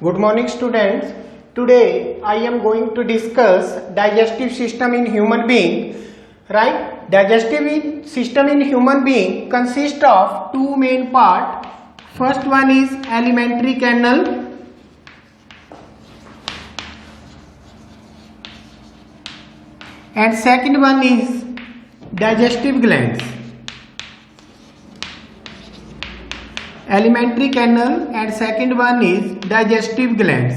Good morning students. Today I am going to discuss digestive system in human being. Right? Digestive system in human being consists of two main parts. First one is alimentary canal and second one is digestive glands. Alimentary canal and second one is digestive glands.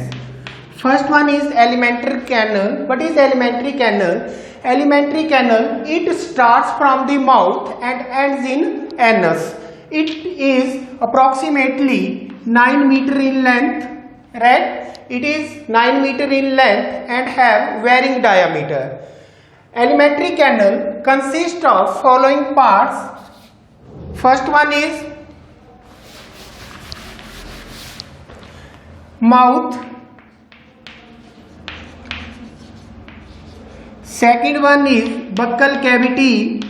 First one is alimentary canal. What is alimentary canal? Alimentary canal, it starts from the mouth and ends in anus. It is approximately 9 meter in length, right? It is 9 meter in length and have varying diameter. Alimentary canal consists of following parts. First one is mouth, second one is buccal cavity,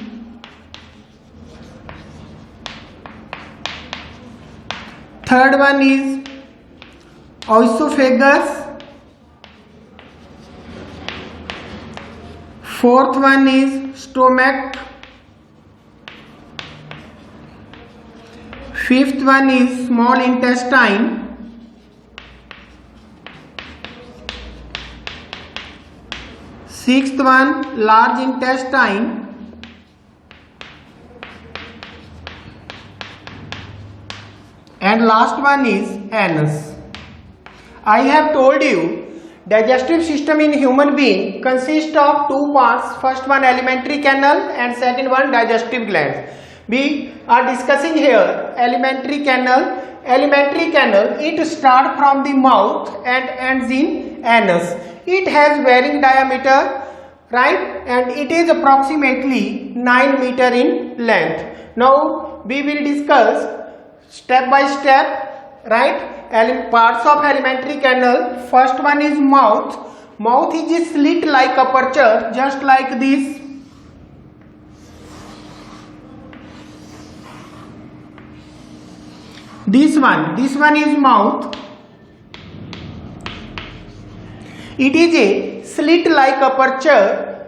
third one is oesophagus, fourth one is stomach, fifth one is small intestine, sixth one large intestine, and last one is anus. I have told you digestive system in human being consists of two parts. First one alimentary canal and second one digestive glands. We are discussing here alimentary canal. Alimentary canal, it starts from the mouth and ends in anus. It has varying diameter, right, and it is approximately 9 meter in length. Now we will discuss step by step, right, parts of alimentary canal. First one is mouth. Mouth is a slit like aperture, just like this. This one is mouth. It is a slit like aperture,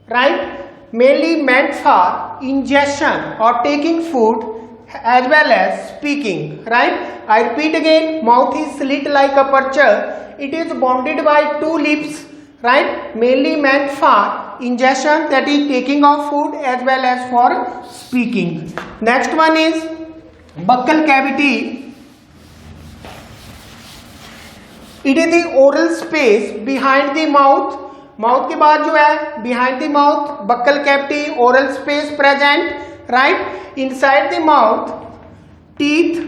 right, mainly meant for ingestion or taking food as well as speaking, right. I repeat again, mouth is slit like aperture. It is bounded by two lips, right, mainly meant for ingestion, that is taking of food, as well as for speaking. Next one is buccal cavity. It is the oral space behind the mouth. Mouth के बाद जो है behind the mouth, buccal cavity, oral space present, right. Inside the mouth, teeth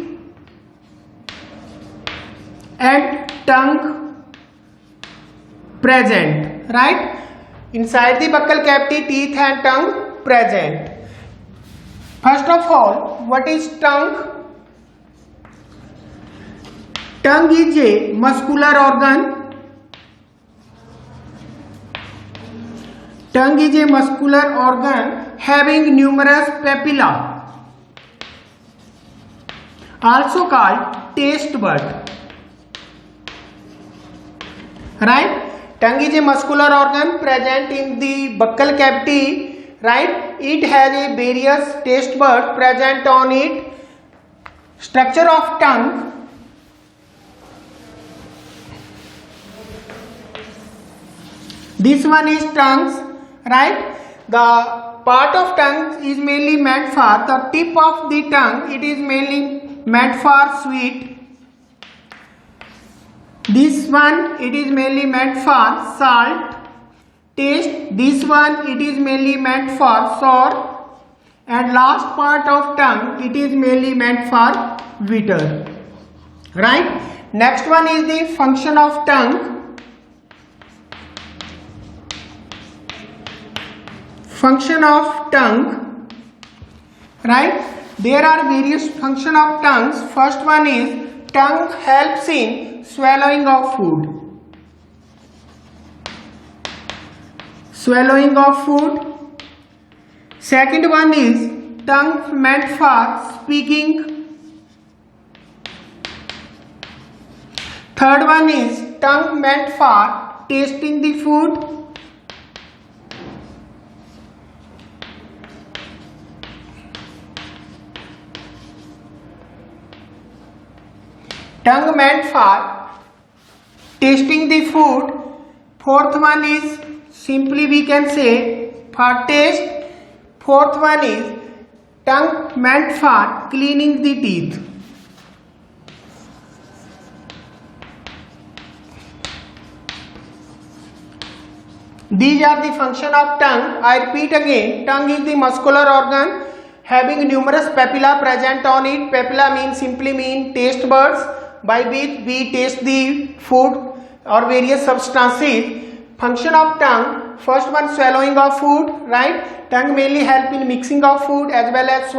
and tongue present, right. Inside the buccal cavity, teeth and tongue present. First of all, what is tongue? Tongue is a muscular organ. Tongue is a muscular organ having numerous papilla, also called taste bud, right. Tongue is a muscular organ present in the buccal cavity, right. It has a various taste bud present on it. Structure of tongue. This one is tongues, right. The part of tongue is mainly meant for the tip of the tongue. It is mainly meant for sweet. This one, it is mainly meant for salt. Taste. This one, it is mainly meant for sour. And last part of tongue, it is mainly meant for bitter, right. Next one is the function of tongue. Function of tongue, right. There are various function of tongues. First one is tongue helps in swallowing of food. Swallowing of food. Second one is tongue meant for speaking. Third one is tongue meant for tasting the food. Tongue meant for tasting the food. Fourth one is simply we can say for taste. Fourth one is tongue meant for cleaning the teeth. These are the function of tongue. I repeat again, tongue is the muscular organ having numerous papilla present on it. Papilla means simply mean taste buds by which we taste the food or various substances. Function of tongue, first one swallowing of food, right? Tongue mainly help in mixing of food as well as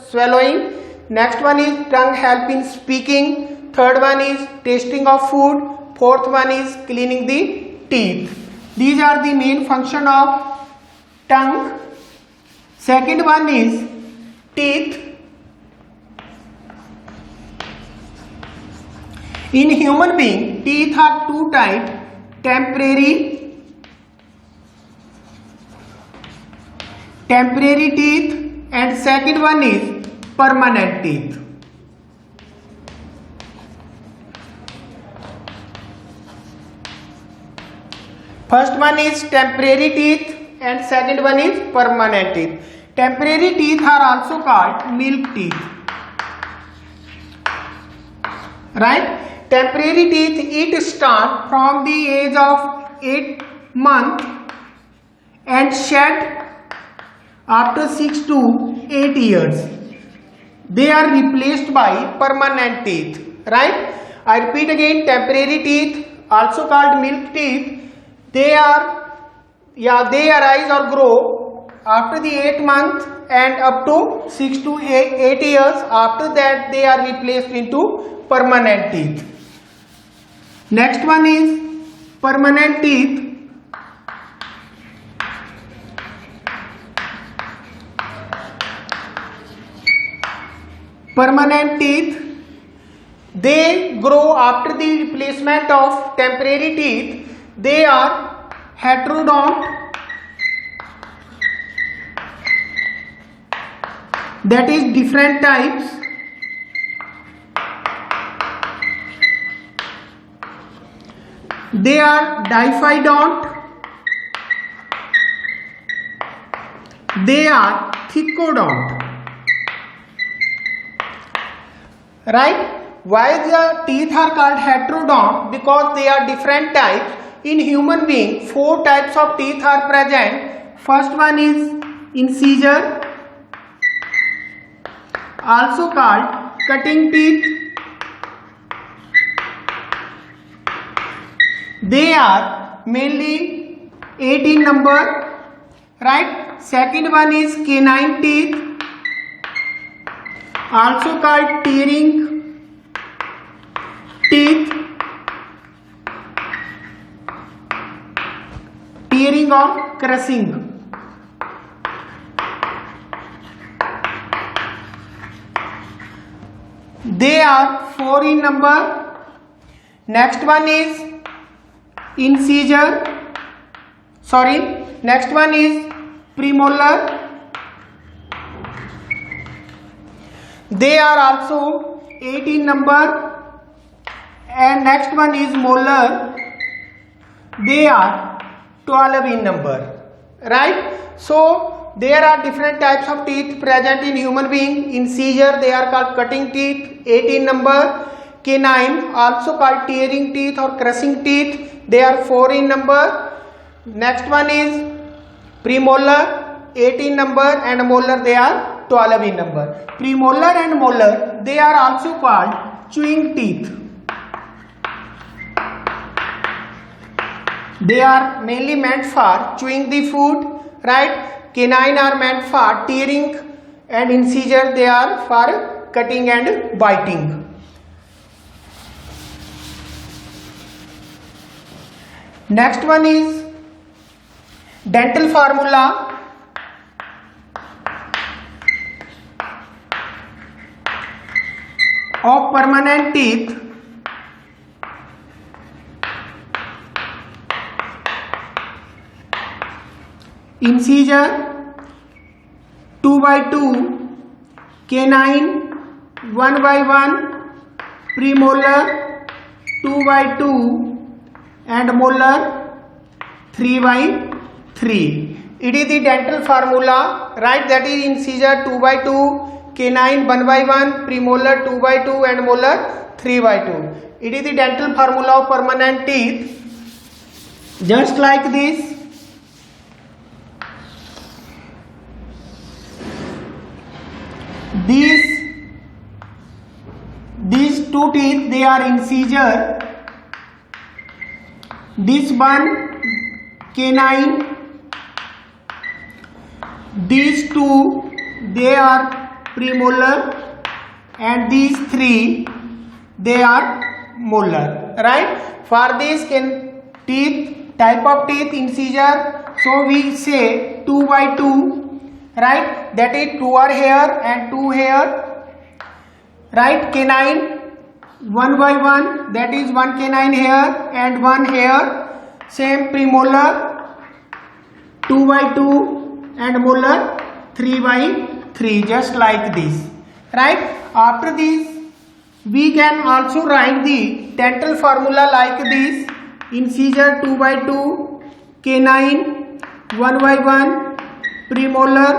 swallowing. Next one is tongue help in speaking. Third one is tasting of food. Fourth one is cleaning the teeth. These are the main function of tongue. Second one is teeth. In human being, teeth are two types, temporary teeth, and second one is permanent teeth. First one is temporary teeth and second one is permanent teeth. Temporary teeth are also called milk teeth. Right? Temporary teeth, it start from the age of 8 months and shed after 6 to 8 years. They are replaced by permanent teeth. Right? I repeat again, temporary teeth, also called milk teeth, they arise or grow after the 8 months and up to 6 to 8 years. After that, they are replaced into permanent teeth. Next one is permanent teeth. Permanent teeth, they grow after the replacement of temporary teeth. They are heterodont, that is different types. They are diphyodont. They are thicodont. Right? Why the teeth are called heterodont? Because they are different types. In human being, 4 types of teeth are present. First one is incisor, also called cutting teeth. They are mainly 8 in number, right? Second one is canine teeth, also called tearing teeth. Tearing or crushing. They are 4 in number. Next one is incisor. Next one is premolar. They are also 8 in number. And next one is molar. They are 12 in number. Right? So there are different types of teeth present in human being. Incisor, they are called cutting teeth, 8 in number. Canine, also called tearing teeth or crushing teeth, they are 4 in number. Next one is premolar, 8 in number, and molar, they are 12 in number. Premolar and molar, they are also called chewing teeth. They are mainly meant for chewing the food, right? Canine are meant for tearing, and incisor, they are for cutting and biting. Next one is dental formula. Of permanent teeth. incisor 2/2, canine 1/1, premolar 2/2 and molar 3/3. It is the dental formula, right? That is incisor 2/2, canine 1/1, premolar 2/2 and molar 3/2. It is the dental formula of permanent teeth, just like this. These two teeth, they are incisor. This one canine. These two, they are premolar, and these three, they are molar, right? For this teeth, type of teeth, incisor, so we say 2/2, right? That is 2 are here and 2 here, right? Canine 1/1, that is 1 canine here and 1 here. Same premolar 2/2 and molar 3/3, just like this, right? After this, we can also write the dental formula like this: incisor 2/2, canine 1/1, premolar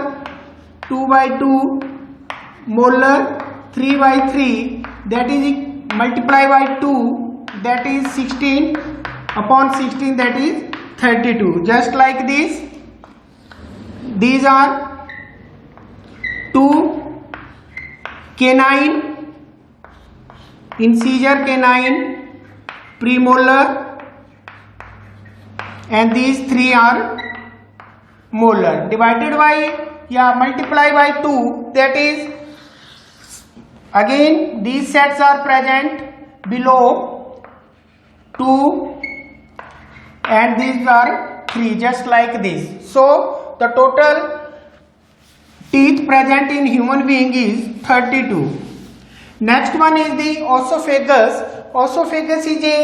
2/2, molar 3/3. That is multiply by 2, that is 16 upon 16, that is 32. Just like this. These are 2 canine, incisor canine, premolar, and these 3 are molar. Divided by, multiply by 2, that is, again these sets are present below 2 and these are 3, just like this. So the total teeth present in human being is 32. Next one is the oesophagus. Oesophagus is a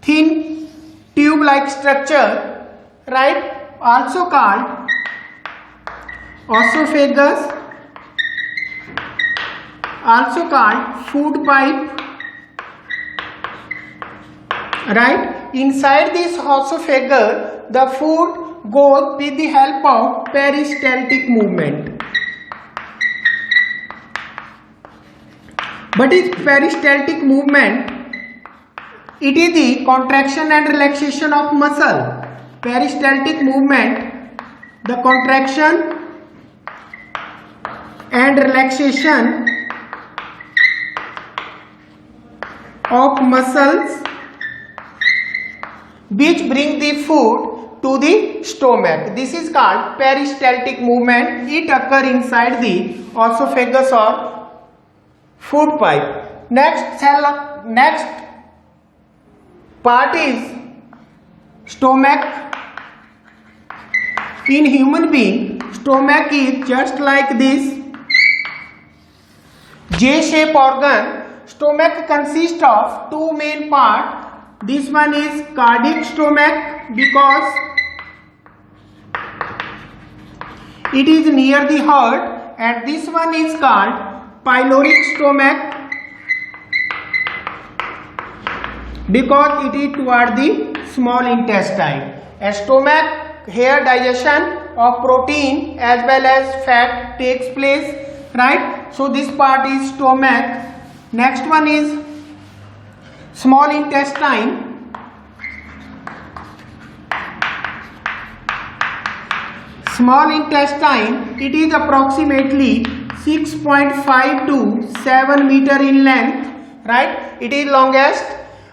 thin tube-like structure, right? Also called oesophagus, also called food pipe, right? Inside this oesophagus, the food goes with the help of peristaltic movement. What is peristaltic movement? It is the contraction and relaxation of muscle. Peristaltic movement, the contraction and relaxation of muscles which bring the food to the stomach. This is called peristaltic movement. It occurs inside the oesophagus or food pipe. Next part is stomach. In human being, stomach is just like this J-shaped organ. Stomach consists of 2 main parts. This one is cardiac stomach because it is near the heart, and this one is called pyloric stomach because it is toward the small intestine. A stomach, here digestion of protein as well as fat takes place, right? So this part is stomach. Next one is small intestine. Small intestine, it is approximately 6.5 to 7 meter in length, right? It is longest.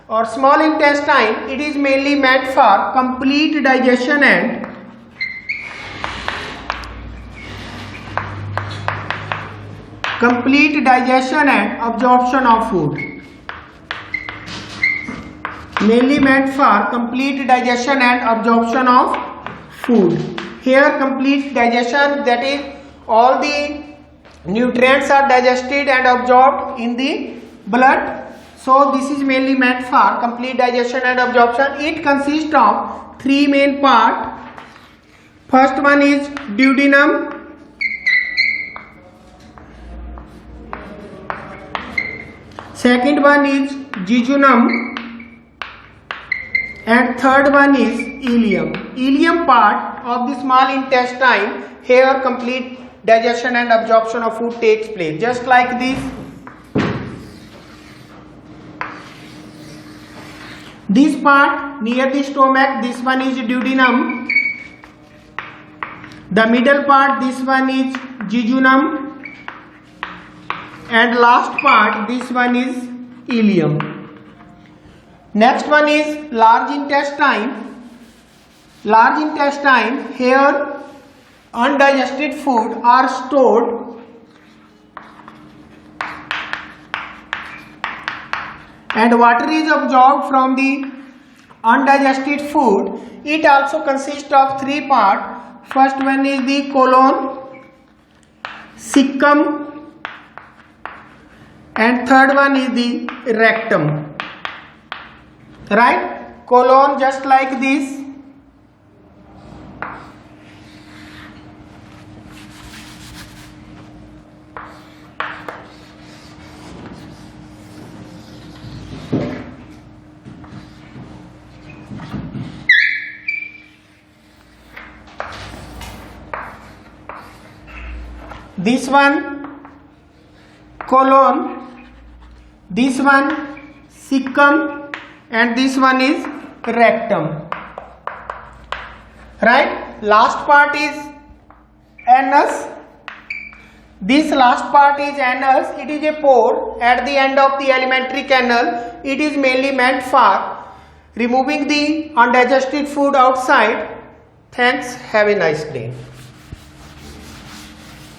Or small intestine, it is mainly meant for complete digestion and absorption of food. Mainly meant for complete digestion and absorption of food. Here complete digestion, that is all the nutrients are digested and absorbed in the blood. So this is mainly meant for complete digestion and absorption. It consists of 3 main parts. First one is duodenum, second one is jejunum, and third one is ileum. Ileum part of the small intestine, here complete digestion and absorption of food takes place, just like this. This part near the stomach, this one is duodenum. The middle part, this one is jejunum, and last part, this one is ileum. Next one is large intestine. Large intestine, here undigested food are stored and water is absorbed from the undigested food. It also consists of three parts. First one is the colon, cecum, and third one is the rectum. Right? Colon just like this. This one colon, this one cecum, and this one is rectum. Right? Last part is anus. This last part is anus. It is a pore at the end of the alimentary canal. It is mainly meant for removing the undigested food outside. Thanks. Have a nice day.